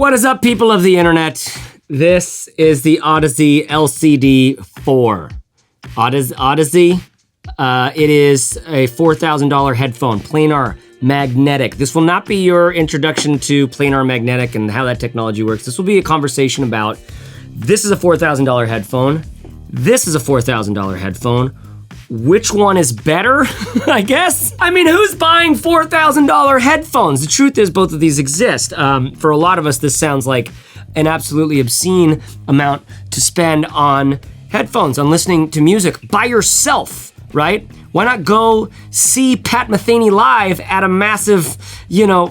What is up, people of the internet? This is the Audeze LCD-4. Audeze. It is a $4,000 headphone, planar magnetic. This will not be your introduction to planar magnetic and how that technology works. This will be a conversation about, this is a $4,000 headphone. This is a $4,000 headphone. Which one is better, I guess? I mean, who's buying $4,000 headphones? The truth is both of these exist. For a lot of us, this sounds like an absolutely obscene amount to spend on headphones, on listening to music by yourself, right? Why not go see Pat Metheny live at a massive,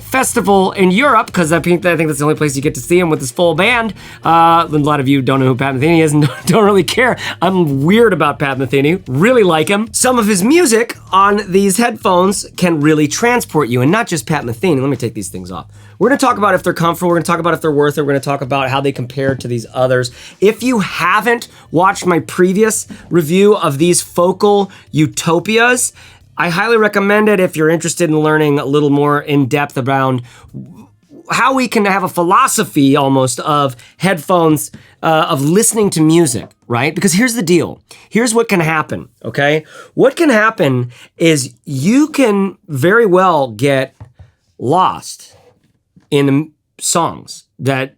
festival in Europe? Because I think that's the only place you get to see him with his full band. A lot of you don't know who Pat Metheny is and don't really care. I'm weird about Pat Metheny, really like him. Some of his music on these headphones can really transport you, and not just Pat Metheny. Let me take these things off. We're gonna talk about if they're comfortable, we're gonna talk about if they're worth it, we're gonna talk about how they compare to these others. If you haven't watched my previous review of these Focal Utopias, I highly recommend it if you're interested in learning a little more in depth around how we can have a philosophy almost of headphones, of listening to music, right? Because here's the deal. Here's what can happen, okay? What can happen is you can very well get lost in songs that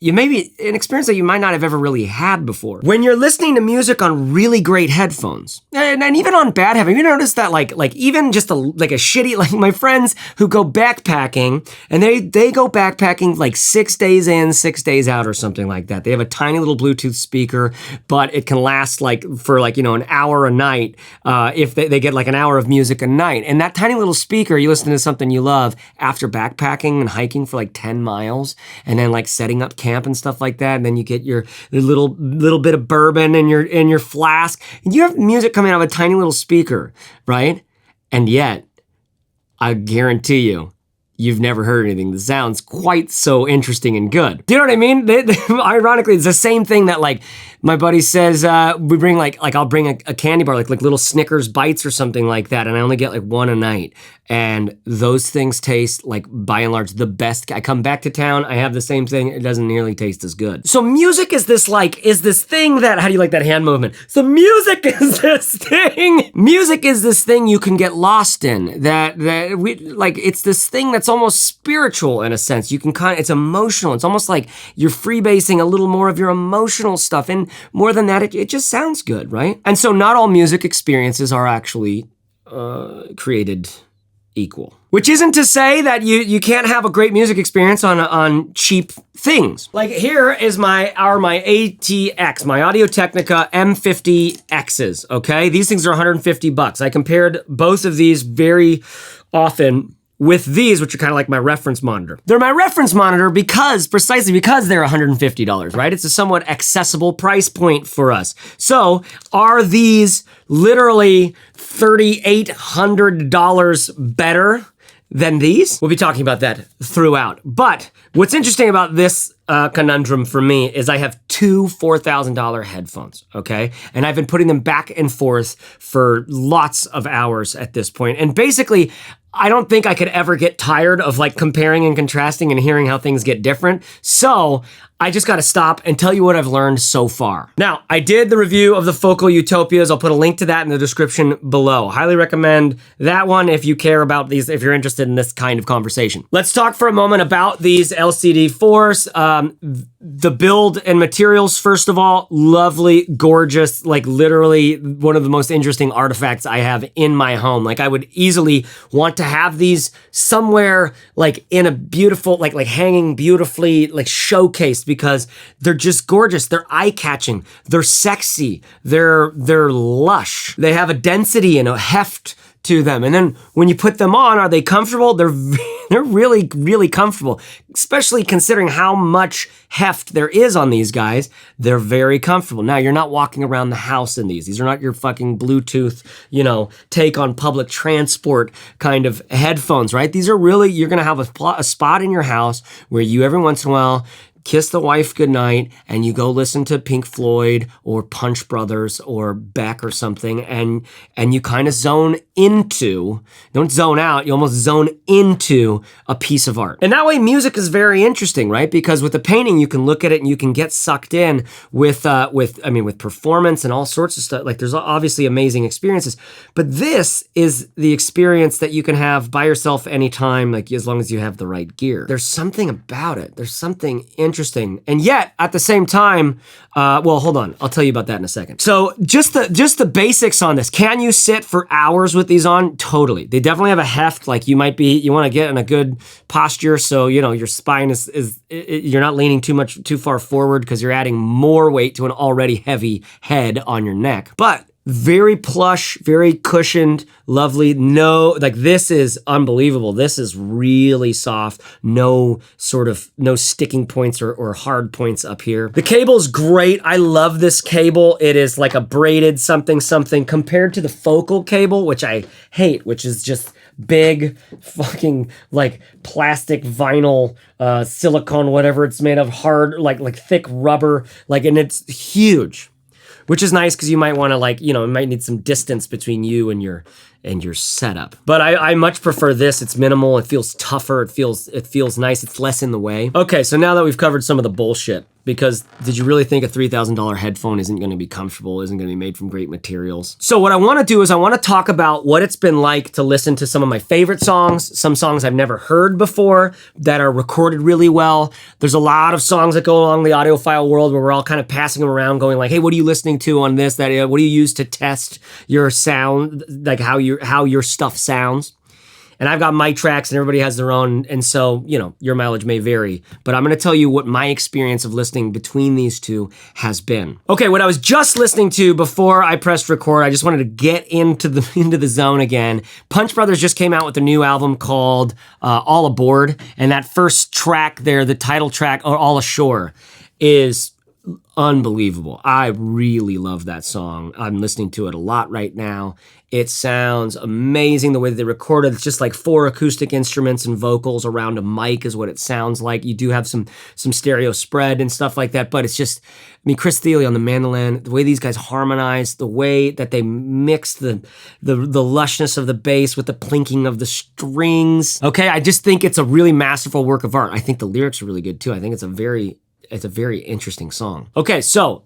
you maybe, an experience that you might not have ever really had before. When you're listening to music on really great headphones, and even on bad headphones, you notice that like even just a shitty, like my friends who go backpacking, and they go backpacking like 6 days in, 6 days out or something like that. They have a tiny little Bluetooth speaker, but it can last for an hour a night, if they get like an hour of music a night. And that tiny little speaker, you listen to something you love after backpacking and hiking for like 10 miles, and then like setting up camp and stuff like that, and then you get your little bit of bourbon in your flask, and you have music coming out of a tiny little speaker, right? And yet, I guarantee you've never heard anything that sounds quite so interesting and good. Do you know what I mean? Ironically, it's the same thing that like my buddy says, we bring I'll bring a candy bar, like little Snickers bites or something like that, and I only get like one a night. And those things taste like, by and large, the best. I come back to town, I have the same thing, it doesn't nearly taste as good. So music is this thing that, how do you like that hand movement? So music is this thing you can get lost in, it's this thing that's almost spiritual in a sense. You can it's emotional. It's almost like you're freebasing a little more of your emotional stuff, and more than that, it just sounds good, right? And so not all music experiences are actually created equal. Which isn't to say that you can't have a great music experience on cheap things. Like here is my ATX, my AudioTechnica M50x's, okay? These things are 150 bucks. I compared both of these very often with these, which are kind of like my reference monitor. They're my reference monitor precisely because they're $150, right? It's a somewhat accessible price point for us. So are these literally $3,800 better than these? We'll be talking about that throughout. But what's interesting about this conundrum for me is I have two $4,000 headphones, okay? And I've been putting them back and forth for lots of hours at this point. And basically, I don't think I could ever get tired of like comparing and contrasting and hearing how things get different. So I just gotta stop and tell you what I've learned so far. Now, I did the review of the Focal Utopias. I'll put a link to that in the description below. Highly recommend that one if you care about these, if you're interested in this kind of conversation. Let's talk for a moment about these LCD4s. The build and materials, first of all, lovely, gorgeous, like literally one of the most interesting artifacts I have in my home. Like I would easily want to have these somewhere like in a beautiful, like hanging beautifully, like showcased, because they're just gorgeous. They're eye-catching. They're sexy. They're lush. They have a density and a heft to them. And then when you put them on, are they comfortable? They're really, really comfortable, especially considering how much heft there is on these guys. They're very comfortable. Now, you're not walking around the house in these. These are not your fucking Bluetooth, take on public transport kind of headphones, right? These are really, you're gonna have a spot in your house where you every once in a while kiss the wife goodnight, and you go listen to Pink Floyd or Punch Brothers or Beck or something, and you kind of zone into, don't zone out, you almost zone into a piece of art. And that way music is very interesting, right? Because with the painting, you can look at it and you can get sucked in with performance and all sorts of stuff. Like there's obviously amazing experiences, but this is the experience that you can have by yourself anytime, like as long as you have the right gear. There's something about it. There's something interesting. And yet at the same time, well, hold on. I'll tell you about that in a second. So just the basics on this. Can you sit for hours with these on? Totally. They definitely have a heft. Like you want to get in a good posture. So, your spine you're not leaning too far forward because you're adding more weight to an already heavy head on your neck. But very plush, very cushioned, lovely. This is unbelievable. This is really soft. No sticking points or hard points up here. The cable's great. I love this cable. It is like a braided something compared to the focal cable, which I hate, which is just big fucking like plastic vinyl, silicone, whatever it's made of, hard, like thick rubber, and it's huge. Which is nice because you might want to you might need some distance between you and your setup. But I much prefer this. It's minimal. It feels tougher. It feels nice. It's less in the way. Okay, so now that we've covered some of the bullshit, because did you really think a $3,000 headphone isn't going to be comfortable, isn't going to be made from great materials? So what I want to do is I want to talk about what it's been like to listen to some of my favorite songs, some songs I've never heard before that are recorded really well. There's a lot of songs that go along the audiophile world where we're all kind of passing them around going like, hey, what are you listening to on this, that, what do you use to test your sound, like how your stuff sounds? And I've got my tracks and everybody has their own. And so, your mileage may vary, but I'm going to tell you what my experience of listening between these two has been. Okay, what I was just listening to before I pressed record, I just wanted to get into the zone again. Punch Brothers just came out with a new album called All Aboard. And that first track there, the title track, or All Ashore, is unbelievable. I really love that song. I'm listening to it a lot right now. It sounds amazing the way that they recorded. It's just like 4 acoustic instruments and vocals around a mic is what it sounds like. You do have some stereo spread and stuff like that, but it's just, Chris Thiele on the mandolin, the way these guys harmonize, the way that they mix the lushness of the bass with the plinking of the strings. Okay, I just think it's a really masterful work of art. I think the lyrics are really good too. I think it's a very interesting song. Okay, so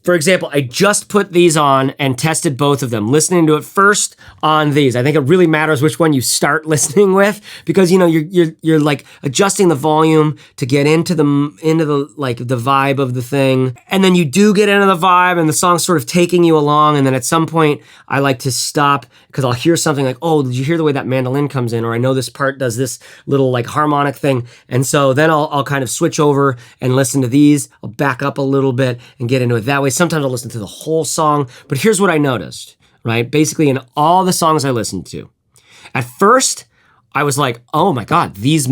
for example, I just put these on and tested both of them, listening to it first on these. I think it really matters which one you start listening with because you're like adjusting the volume to get into the vibe of the thing. And then you do get into the vibe and the song's sort of taking you along, and then at some point I like to stop because I'll hear something like, oh, did you hear the way that mandolin comes in? Or I know this part does this little like harmonic thing. And so then I'll kind of switch over and listen to these. I'll back up a little bit and get into it that way. Sometimes I'll listen to the whole song, but here's what I noticed, right? Basically in all the songs I listened to, at first I was like, oh my God, these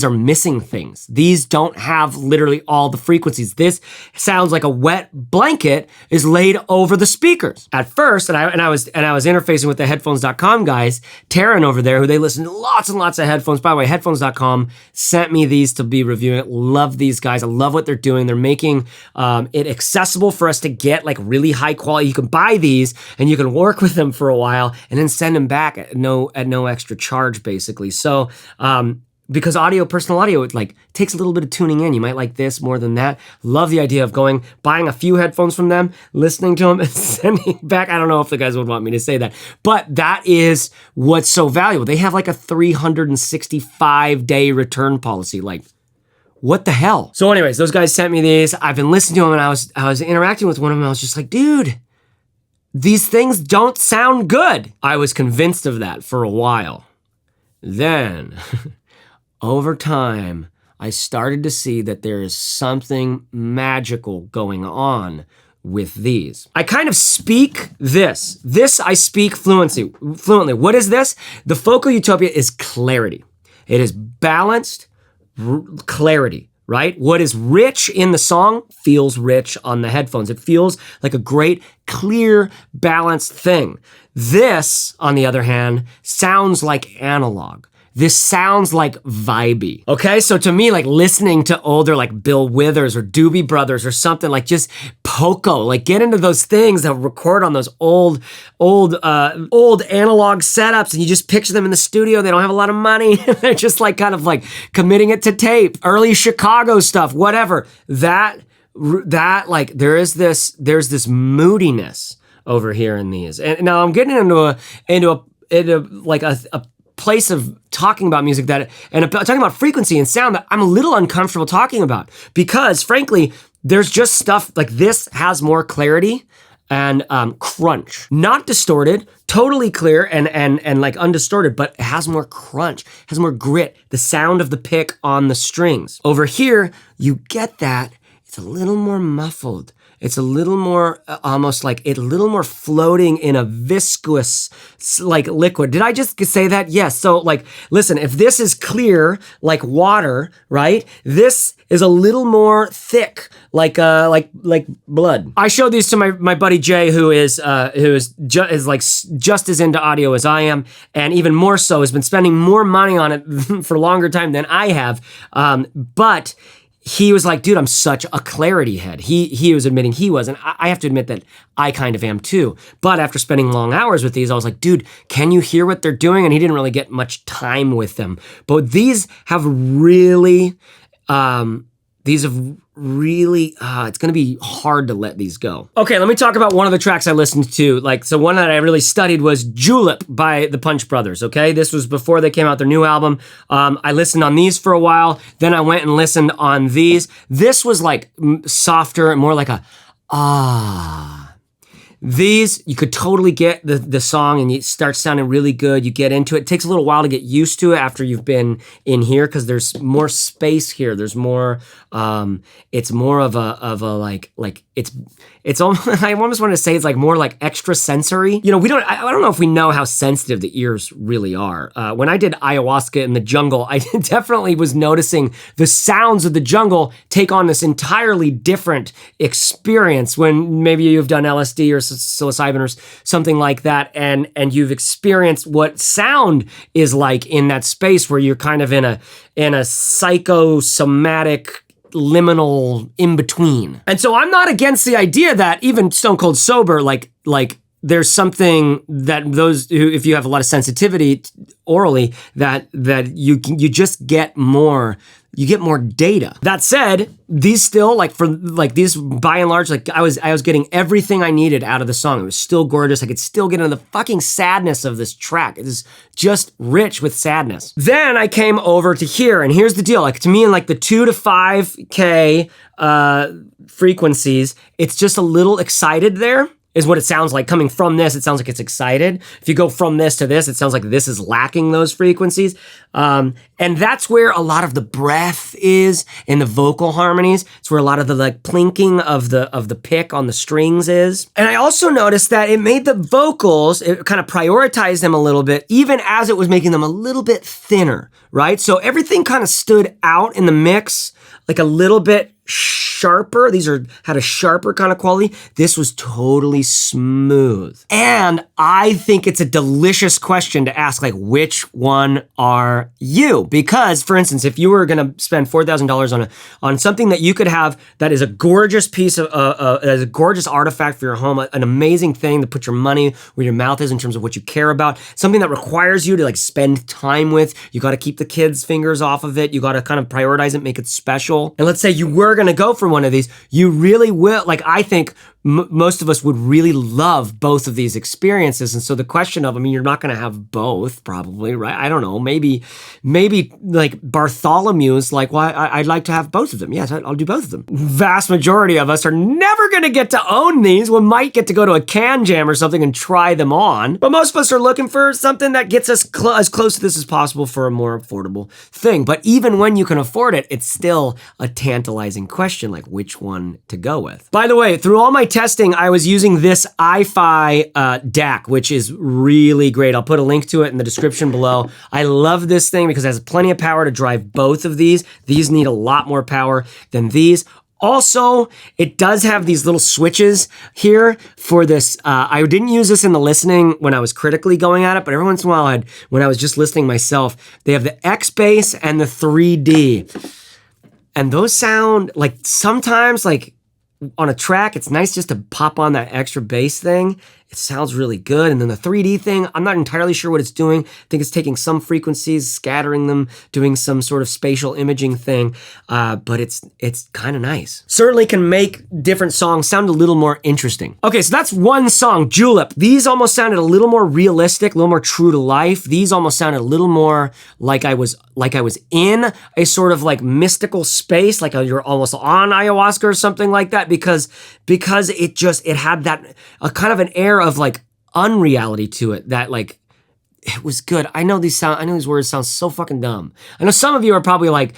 are missing things. These don't have literally all the frequencies. This sounds like a wet blanket is laid over the speakers. At first, and I was interfacing with the headphones.com guys, Taryn over there, who they listen to lots and lots of headphones. By the way, headphones.com sent me these to be reviewing it. Love these guys. I love what they're doing. They're making it accessible for us to get like really high quality. You can buy these and you can work with them for a while and then send them back at no extra charge, basically. So, because personal audio, it like takes a little bit of tuning in. You might like this more than that. Love the idea of buying a few headphones from them, listening to them and sending back. I don't know if the guys would want me to say that, but that is what's so valuable. They have like a 365-day return policy. Like, what the hell? So anyways, those guys sent me these. I've been listening to them and I was interacting with one of them. I was just like, dude, these things don't sound good. I was convinced of that for a while. Then, over time, I started to see that there is something magical going on with these. I kind of speak this. This I speak fluently. What is this? The Focal Utopia is clarity. It is balanced clarity, right? What is rich in the song feels rich on the headphones. It feels like a great, clear, balanced thing. This, on the other hand, sounds like analog. this sounds like vibey. Okay, so to me, like listening to older like Bill Withers or Doobie Brothers or something, like just Poco, like get into those things that record on those old analog setups, and you just picture them in the studio. They don't have a lot of money. They're just like kind of like committing it to tape. Early Chicago stuff, whatever. That like there's this moodiness over here in these. And now I'm getting into a place of talking about music and talking about frequency and sound that I'm a little uncomfortable talking about, because frankly, there's just stuff like this has more clarity and crunch, not distorted, totally clear and like undistorted, but it has more crunch, has more grit, the sound of the pick on the strings. Over here, you get that, it's a little more muffled. It's a little more, almost like a little more floating in a viscous, like liquid. Did I just say that? Yes. So like, listen, if this is clear like water, right? This is a little more thick, like blood. I showed these to my buddy Jay, who is just as into audio as I am, and even more so, has been spending more money on it for a longer time than I have. But he was like, dude, I'm such a clarity head. He was admitting he was, and I have to admit that I kind of am too. But after spending long hours with these, I was like, dude, can you hear what they're doing? And he didn't really get much time with them. But these have really, it's gonna be hard to let these go. Okay, let me talk about one of the tracks I listened to. So one that I really studied was Julep by the Punch Brothers, okay? This was before they came out their new album. I listened on these for a while, then I went and listened on these. This was like softer and more like a, These, you could totally get the song and it starts sounding really good. You get into it. It takes a little while to get used to it after you've been in here, because there's more space here. There's more, it's more of a like it's almost, I almost want to say it's like more like extra sensory. You know, I don't know if we know how sensitive the ears really are. When I did ayahuasca in the jungle, I definitely was noticing the sounds of the jungle take on this entirely different experience when maybe you've done LSD or psilocybin or something like that, and you've experienced what sound is like in that space where you're kind of in a psychosomatic liminal in between. And so I'm not against the idea that even stone cold sober, like there's something that those who, if you have a lot of sensitivity orally, that you just get more. You get more data. That said, these still, these by and large, I was getting everything I needed out of the song. It was still gorgeous. I could still get into the fucking sadness of this track. It is just rich with sadness. Then I came over to here, and here's the deal. Like, to me, in like the 2 to 5K frequencies, it's just a little excited there, is what it sounds like. Coming from this, it sounds like it's excited. If you go from this to this, it sounds like this is lacking those frequencies. And that's where a lot of the breath is in the vocal harmonies. It's where a lot of the like plinking of the pick on the strings is. And I also noticed that it made the vocals, it kind of prioritized them a little bit, even as it was making them a little bit thinner, right? So everything kind of stood out in the mix, like a little bit sharper. These had a sharper kind of quality. This was totally smooth. And I think it's a delicious question to ask, like, which one are you? Because, for instance, if you were gonna spend $4,000 on something that you could have that is a gorgeous piece of, as a gorgeous artifact for your home, an amazing thing to put your money where your mouth is in terms of what you care about, something that requires you to like spend time with, you gotta keep the kids' fingers off of it, you gotta kind of prioritize it, make it special. And let's say you were gonna go for one of these, you really will, like, I think most of us would really love both of these experiences. And so the question of, I mean, you're not going to have both probably, right? I don't know. Maybe like Bartholomew's like, well, I'd like to have both of them. Yes, I'll do both of them. Vast majority of us are never going to get to own these. We might get to go to a can jam or something and try them on. But most of us are looking for something that gets us as close to this as possible for a more affordable thing. But even when you can afford it, it's still a tantalizing question, like which one to go with. By the way, through all my testing, I was using this iFi DAC, which is really great. I'll put a link to it in the description below. I love this thing because it has plenty of power to drive both of these. These need a lot more power than these. Also, it does have these little switches here for this. I didn't use this in the listening when I was critically going at it, but every once in a while, when I was just listening myself, they have the X bass and the 3D. And those sound like sometimes like on a track, it's nice just to pop on that extra bass thing. It sounds really good. And then the 3D thing, I'm not entirely sure what it's doing. I think it's taking some frequencies, scattering them, doing some sort of spatial imaging thing. But it's kind of nice. Certainly can make different songs sound a little more interesting. Okay, so that's one song, Julep. These almost sounded a little more realistic, a little more true to life. These almost sounded a little more like I was in a sort of like mystical space, like you're almost on ayahuasca or something like that, because it had that a kind of an air of like unreality to it that like it was good. I know these words sound so fucking dumb. I know some of you are probably like,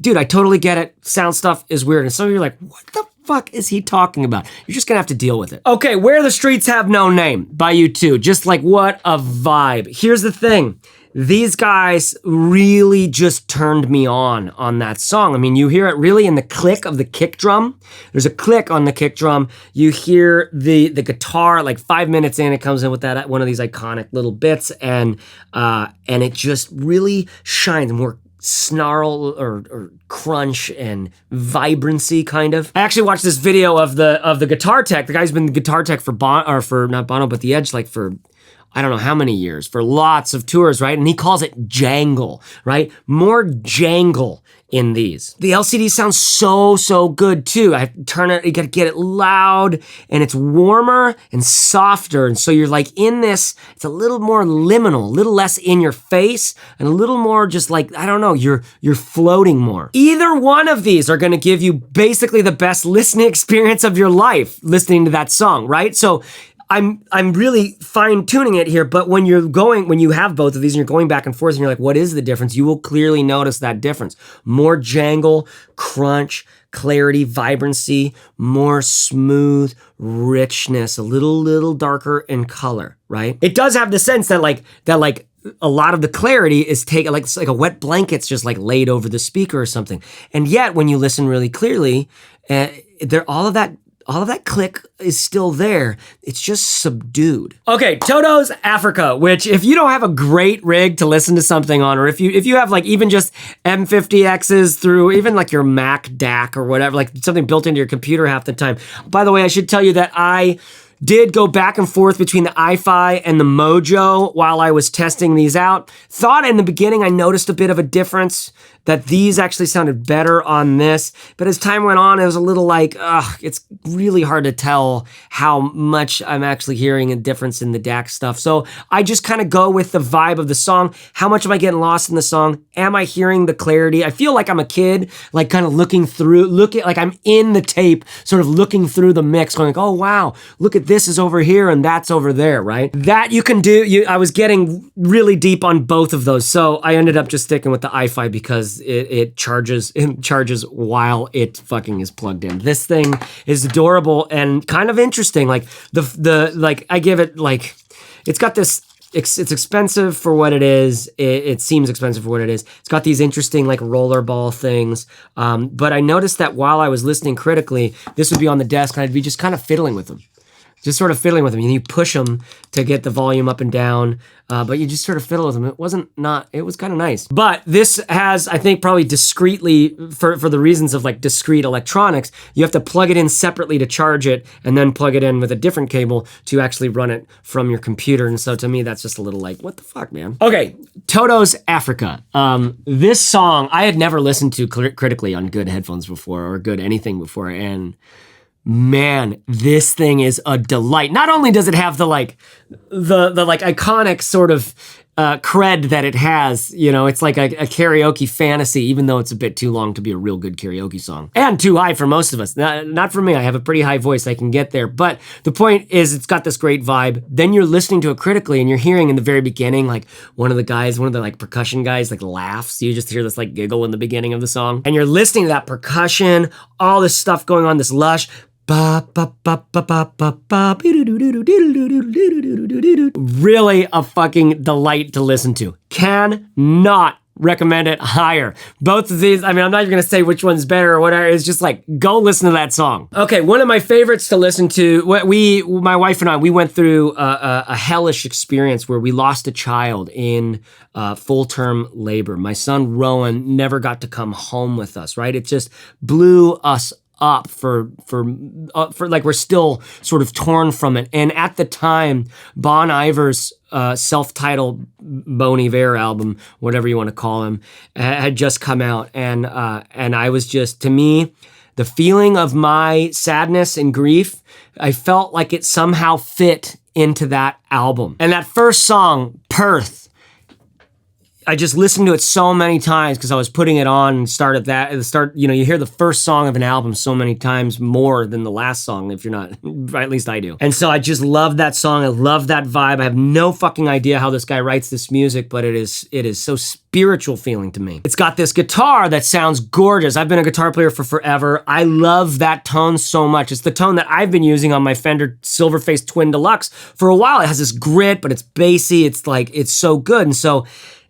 dude, I totally get it. Sound stuff is weird. And some of you are like, what the fuck is he talking about? You're just gonna have to deal with it. Okay, Where the Streets Have No Name by U2. Just like what a vibe. Here's the thing. These guys really just turned me on that song. I mean, you hear it really in the click of the kick drum. There's a click on the kick drum. You hear the guitar like 5 minutes in, it comes in with that one of these iconic little bits, and it just really shines more snarl or crunch and vibrancy kind of. I actually watched this video of the guitar tech. The guy's been the guitar tech for not Bono, but The Edge, like for I don't know how many years, for lots of tours, right? And he calls it jangle, right? More jangle in these. The LCD sounds so good too. I turn it, you gotta get it loud, and it's warmer and softer. And so you're like in this, it's a little more liminal, a little less in your face, and a little more just like, I don't know, you're floating more. Either one of these are gonna give you basically the best listening experience of your life, listening to that song, right? So I'm really fine tuning it here, but when you have both of these and you're going back and forth and you're like, what is the difference? You will clearly notice that difference. More jangle, crunch, clarity, vibrancy, more smooth richness, a little darker in color, right? It does have the sense that like a lot of the clarity is taken, like it's like a wet blanket's just like laid over the speaker or something. And yet when you listen really clearly, all of that click is still there. It's just subdued. Okay, Toto's Africa, which if you don't have a great rig to listen to something on, or if you have like even just M50Xs through even like your Mac DAC or whatever, like something built into your computer half the time. By the way, I should tell you that I did go back and forth between the iFi and the Mojo while I was testing these out. Thought in the beginning I noticed a bit of a difference, that these actually sounded better on this. But as time went on, it was a little like, it's really hard to tell how much I'm actually hearing a difference in the DAC stuff. So I just kind of go with the vibe of the song. How much am I getting lost in the song? Am I hearing the clarity? I feel like I'm a kid, like kind of looking like I'm in the tape, sort of looking through the mix, going like, oh wow, look at this is over here and that's over there, right? That you can do. I was getting really deep on both of those. So I ended up just sticking with the iFi because it charges while it fucking is plugged in. This thing is adorable and kind of interesting. Like I give it like, it's got this, it's expensive for what it is. It seems expensive for what it is. It's got these interesting like rollerball things. But I noticed that while I was listening critically, this would be on the desk and I'd be just kind of fiddling with them. Just sort of fiddling with them. You push them to get the volume up and down, but you just sort of fiddle with them. It was kind of nice. But this has, I think, probably discreetly, for the reasons of like discrete electronics, you have to plug it in separately to charge it and then plug it in with a different cable to actually run it from your computer. And so to me, that's just a little like, what the fuck, man? Okay, Toto's Africa. This song, I had never listened to critically on good headphones before or good anything before, and man, this thing is a delight. Not only does it have the iconic sort of cred that it has, it's like a karaoke fantasy, even though it's a bit too long to be a real good karaoke song. And too high for most of us. Not for me, I have a pretty high voice, I can get there. But the point is, it's got this great vibe. Then you're listening to it critically and you're hearing in the very beginning, like one of the like percussion guys like laughs. You just hear this like giggle in the beginning of the song. And you're listening to that percussion, all this stuff going on, this lush, really a fucking delight to listen to. Cannot recommend it higher. Both of these, I mean, I'm not even gonna say which one's better or whatever. It's just like, go listen to that song. Okay, one of my favorites to listen to, my wife and I, we went through a hellish experience where we lost a child in full-term labor. My son, Rowan, never got to come home with us, right? It just blew us up for like, we're still sort of torn from it. And at the time, Bon Iver's self-titled Bon Iver album, whatever you want to call him, had just come out. And I was just, to me, the feeling of my sadness and grief, I felt like it somehow fit into that album. And that first song, Perth, I just listened to it so many times because I was putting it on and you know, you hear the first song of an album so many times more than the last song if you're not, at least I do. And so I just love that song. I love that vibe. I have no fucking idea how this guy writes this music, but it is so spiritual feeling to me. It's got this guitar that sounds gorgeous. I've been a guitar player for forever. I love that tone so much. It's the tone that I've been using on my Fender Silverface Twin Deluxe for a while. It has this grit, but it's bassy. It's like, it's so good. And so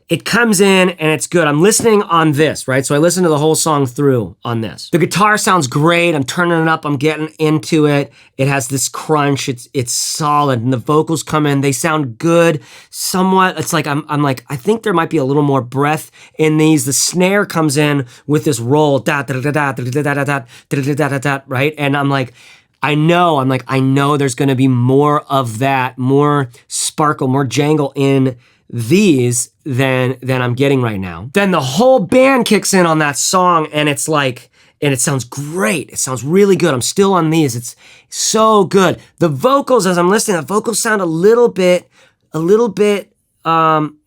it comes in and it's good. I'm listening on this, right? So I listened to the whole song through on this. The guitar sounds great. I'm turning it up. I'm getting into it. It has this crunch. It's solid. And the vocals come in. They sound good. Somewhat. It's like, I'm like, I think there might be a little more breath in these. The snare comes in with this roll, da da da da da da da da da da da da, right? And I'm like, I know there's gonna be more of that, more sparkle, more jangle in these than I'm getting right now. Then the whole band kicks in on that song and it's like, and it sounds great. It sounds really good. I'm still on these. It's so good. The vocals, as I'm listening, the vocals sound a little bit,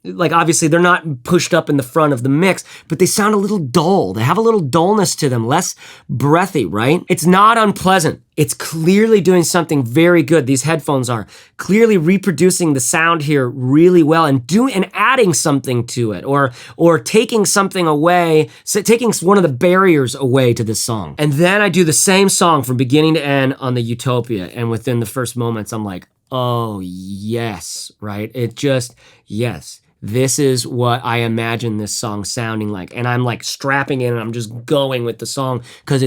like obviously they're not pushed up in the front of the mix, but they sound a little dull. They have a little dullness to them, less breathy, right? It's not unpleasant. It's clearly doing something very good. These headphones are clearly reproducing the sound here really well and adding something to it, or taking something away, taking one of the barriers away to this song. And then I do the same song from beginning to end on the Utopia, and within the first moments, I'm like, oh yes, right? It just, yes. This is what I imagine this song sounding like. And I'm like strapping in and I'm just going with the song because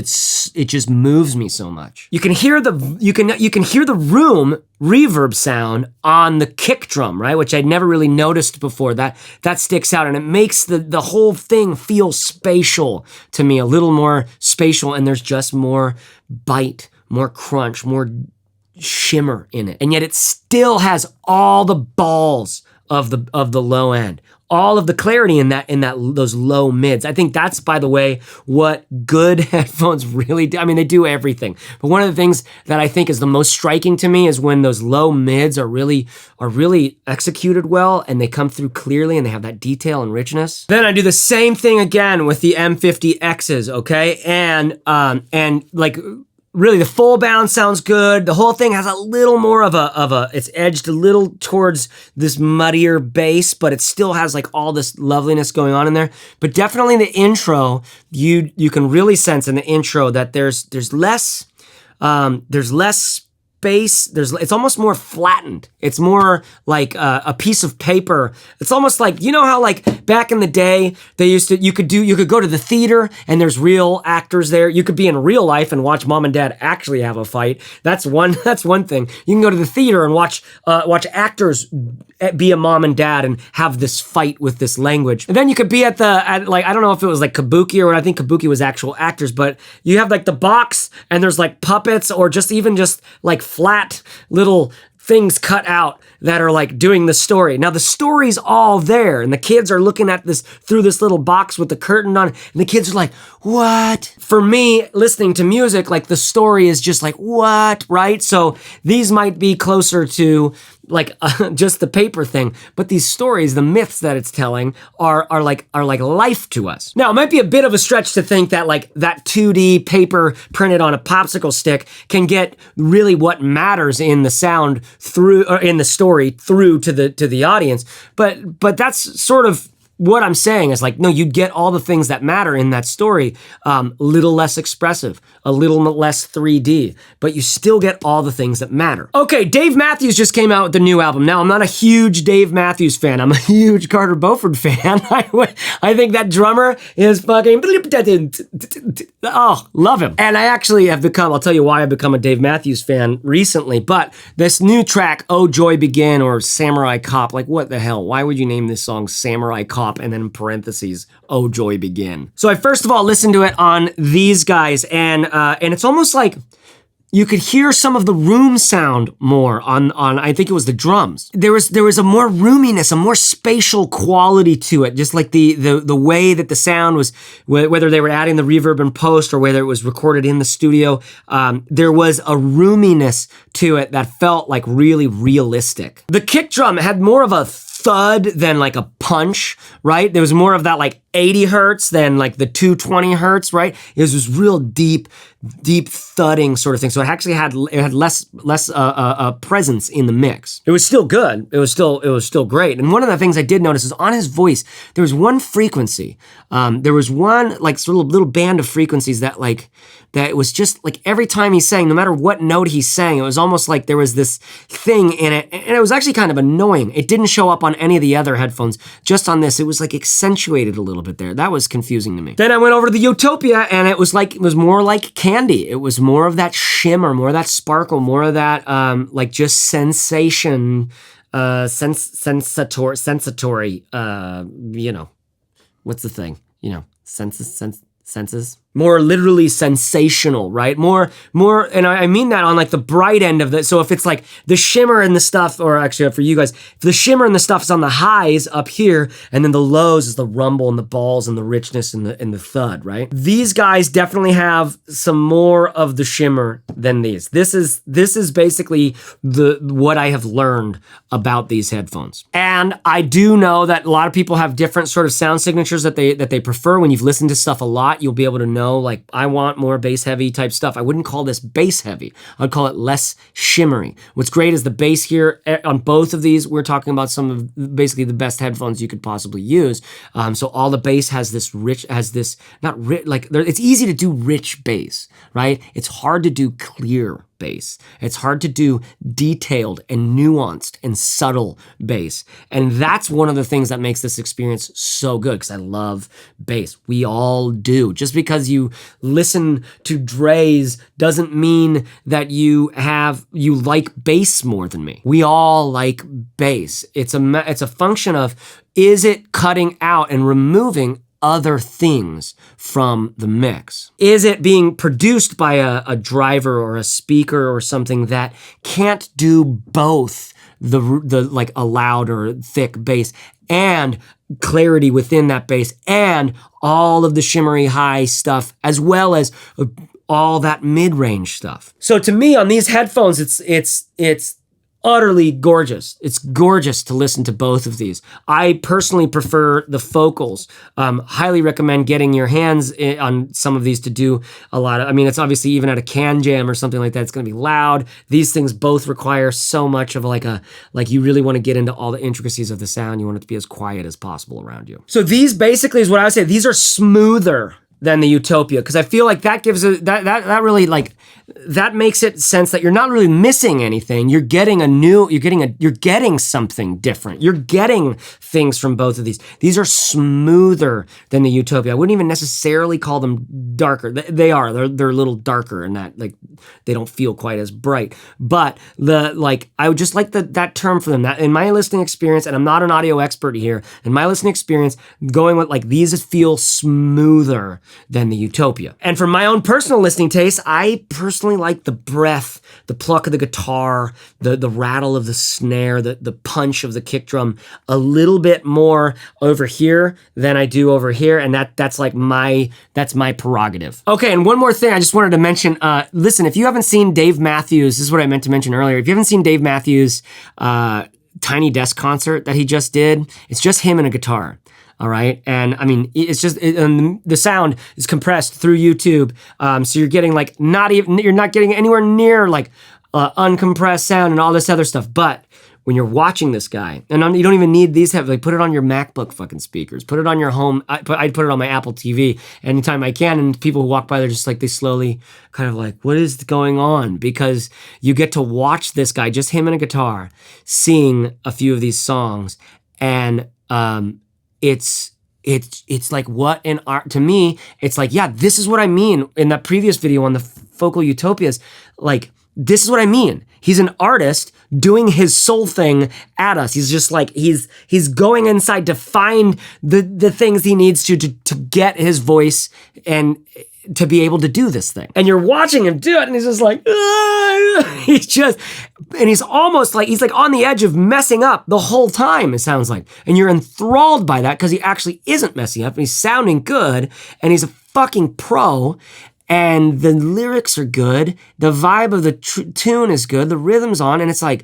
it just moves me so much. You can hear the room reverb sound on the kick drum, right? Which I'd never really noticed before. That sticks out and it makes the whole thing feel spatial to me, a little more spatial, and there's just more bite, more crunch, more shimmer in it. And yet it still has all the balls of the low end, all of the clarity in those low mids. I think that's, by the way, what good headphones really do. I mean, they do everything, but one of the things that I think is the most striking to me is when those low mids are really executed well and they come through clearly and they have that detail and richness. Then I do the same thing again with the M50Xs, okay, and like, really, the full bound sounds good. The whole thing has a little more of it's edged a little towards this muddier bass, but it still has like all this loveliness going on in there. But definitely the intro, you can really sense in the intro that there's less space. It's almost more flattened. It's more like a piece of paper. It's almost like, you know how like back in the day you could go to the theater and there's real actors there. You could be in real life and watch mom and dad actually have a fight. That's one thing. You can go to the theater and watch actors be a mom and dad and have this fight with this language. And then you could be at like, I don't know if it was like Kabuki or I think Kabuki was actual actors, but you have like the box and there's like puppets or just like flat little things cut out that are like doing the story. Now the story's all there and the kids are looking at this through this little box with the curtain on and the kids are like, what? For me, listening to music, like the story is just like, what, right? So these might be closer to like just the paper thing, but these stories, the myths that it's telling are like life to us. Now, it might be a bit of a stretch to think that like that 2D paper printed on a popsicle stick can get really what matters in the sound through, or in the story through to the audience, but that's sort of what I'm saying is like, no, you'd get all the things that matter in that story, a little less expressive, a little less 3D, but you still get all the things that matter. Okay, Dave Matthews just came out with the new album. Now, I'm not a huge Dave Matthews fan. I'm a huge Carter Beauford fan. I think that drummer is fucking, oh, love him. And I actually have become, I'll tell you why I've become a Dave Matthews fan recently, but this new track, Oh Joy Begin, or Samurai Cop, like what the hell? Why would you name this song Samurai Cop and then in parentheses, Oh Joy Begin? So I first of all listened to it on these guys, and it's almost like you could hear some of the room sound more on I think it was the drums. There was a more roominess, a more spatial quality to it, just like the way that the sound was, whether they were adding the reverb in post or whether it was recorded in the studio, there was a roominess to it that felt like really realistic. The kick drum had more of a thud than like a punch, right? There was more of that like 80 hertz than like the 220 hertz, right? It was this real deep thudding sort of thing. So it actually had less presence in the mix. It was still good. It was still great. And one of the things I did notice is on his voice, there was one frequency. There was one like sort of little band of frequencies that it was just like every time he sang, no matter what note he sang, it was almost like there was this thing in it. And it was actually kind of annoying. It didn't show up on any of the other headphones. Just on this, it was like accentuated a little bit there. That was confusing to me. Then I went over to the Utopia, and it was more like candy. It was more of that shimmer, more of that sparkle, more of that like just sensation, sensatory, you know, what's the thing? You know, senses. More literally sensational, right? More, and I mean that on like the bright end of it. So if it's like the shimmer and the stuff, or actually for you guys, if the shimmer and the stuff is on the highs up here, and then the lows is the rumble and the balls and the richness and the thud, right? These guys definitely have some more of the shimmer than these. This is basically what I have learned about these headphones. And I do know that a lot of people have different sort of sound signatures that they prefer. When you've listened to stuff a lot, you'll be able to know, like, I want more bass heavy type stuff. I wouldn't call this bass heavy. I'd call it less shimmery. What's great is the bass here on both of these. We're talking about some of basically the best headphones you could possibly use. So all the bass has this rich, not rich, like it's easy to do rich bass, right? It's hard to do clear bass. It's hard to do detailed and nuanced and subtle bass. And that's one of the things that makes this experience so good, because I love bass. We all do. Just because you listen to Dre's doesn't mean that you like bass more than me. We all like bass. It's a function of, is it cutting out and removing other things from the mix? Is it being produced by a driver or a speaker or something that can't do both the like a loud or thick bass and clarity within that bass and all of the shimmery high stuff, as well as all that mid-range stuff? So to me, on these headphones, it's utterly gorgeous. It's gorgeous to listen to both of these. I personally prefer the focals. Highly recommend getting your hands on some of these to do a lot of, I mean, it's obviously even at a can jam or something like that, it's gonna be loud. These things both require so much of like you really wanna get into all the intricacies of the sound. You want it to be as quiet as possible around you. So these basically is what I would say. These are smoother than the Utopia, because I feel like that gives that really, like, that makes it sense that you're not really missing anything. You're getting something different. You're getting things from both of these. These are smoother than the Utopia. I wouldn't even necessarily call them darker. They're a little darker in that, like, they don't feel quite as bright. But I would just like that term for them. That in my listening experience, and I'm not an audio expert here, in my listening experience, going with like these feel smoother than the Utopia. And for my own personal listening taste, I personally like the breath, the pluck of the guitar, the rattle of the snare, the punch of the kick drum a little bit more over here than I do over here, and that's my prerogative. Okay, and one more thing I just wanted to mention. Listen, if you haven't seen Dave Matthews, this is what I meant to mention earlier. If you haven't seen Dave Matthews' Tiny Desk concert that he just did, it's just him and a guitar. All right, and I mean, it's just the sound is compressed through YouTube, so you're getting like you're not getting anywhere near like uncompressed sound and all this other stuff. But when you're watching this guy, and you don't even need these like put it on your MacBook fucking speakers, put it on your home. I'd put it on my Apple TV anytime I can, and people who walk by, they're just like, they slowly kind of like, what is going on? Because you get to watch this guy, just him and a guitar, sing a few of these songs, and it's like what an art to me. It's like, yeah, this is what I mean in that previous video on the focal utopias. Like, this is what I mean. He's an artist doing his soul thing at us. He's just like, he's going inside to find the things he needs to get his voice and to be able to do this thing. And you're watching him do it, and he's just like, he's almost like, he's like on the edge of messing up the whole time, it sounds like. And you're enthralled by that because he actually isn't messing up, and he's sounding good, and he's a fucking pro. And the lyrics are good, the vibe of the tune is good, the rhythm's on, and it's like,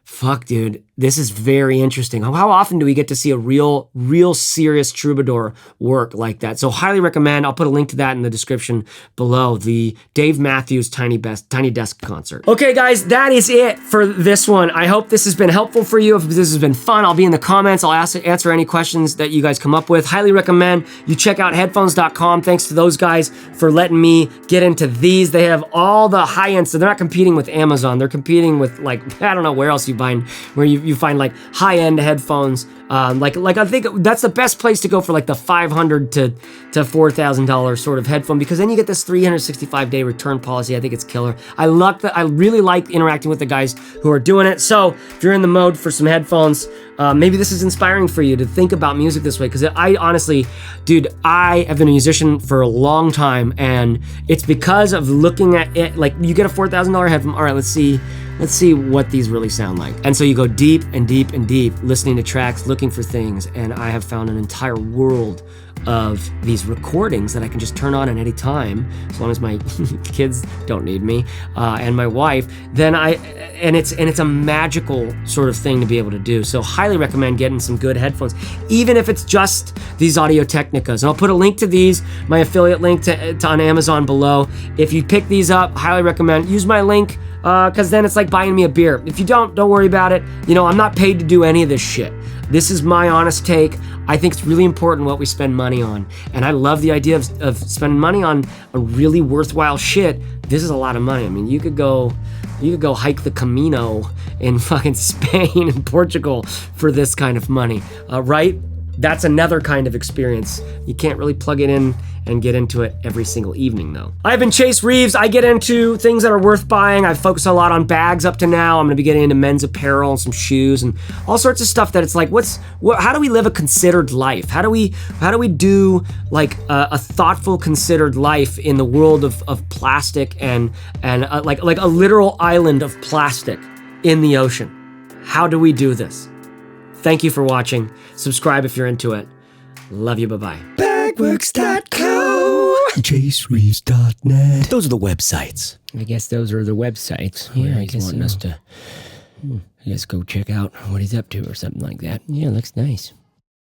fuck, dude, this is very interesting. How often do we get to see a real serious troubadour work like that? So highly recommend. I'll put a link to that in the description below. The Dave Matthews Tiny Desk concert. Okay, guys, that is it for this one. I hope this has been helpful for you. If this has been fun, I'll be in the comments. I'll answer any questions that you guys come up with. Highly recommend you check out headphones.com. Thanks to those guys for letting me get into these. They have all the high end, so they're not competing with Amazon. They're competing with, like, I don't know where else you find, where you find like high-end headphones. Like I think that's the best place to go for like the $500 to $4,000 sort of headphone, because then you get this 365-day return policy. I think it's killer. I really like interacting with the guys who are doing it. So if you're in the mode for some headphones, maybe this is inspiring for you to think about music this way, because I honestly, dude, I have been a musician for a long time, and it's because of looking at it. Like, you get a $4,000 headphone. All right, let's see what these really sound like. And so you go deep and deep and deep, listening to tracks, looking for things, and I have found an entire world of these recordings that I can just turn on at any time, as long as my kids don't need me, and my wife. Then it's a magical sort of thing to be able to do. So highly recommend getting some good headphones, even if it's just these AudioTechnicas. And I'll put a link to these, my affiliate link to on Amazon below. If you pick these up, highly recommend use my link, because then it's like buying me a beer. If you don't worry about it. You know, I'm not paid to do any of this shit. This is my honest take. I think it's really important what we spend money on. And I love the idea of spending money on a really worthwhile shit. This is a lot of money. I mean, you could go hike the Camino in fucking Spain and Portugal for this kind of money, right? That's another kind of experience. You can't really plug it in and get into it every single evening, though. I've been Chase Reeves. I get into things that are worth buying. I've focused a lot on bags up to now. I'm gonna be getting into men's apparel and some shoes and all sorts of stuff that it's like, how do we live a considered life? How do we do like a thoughtful, considered life in the world of plastic and like a literal island of plastic in the ocean? How do we do this? Thank you for watching. Subscribe if you're into it. Love you, bye-bye. Bagworks.co, chasereeves.net. Those are the websites. I guess those are the websites. Yeah, he's wanting us to, I guess, go check out what he's up to or something like that. Yeah, looks nice.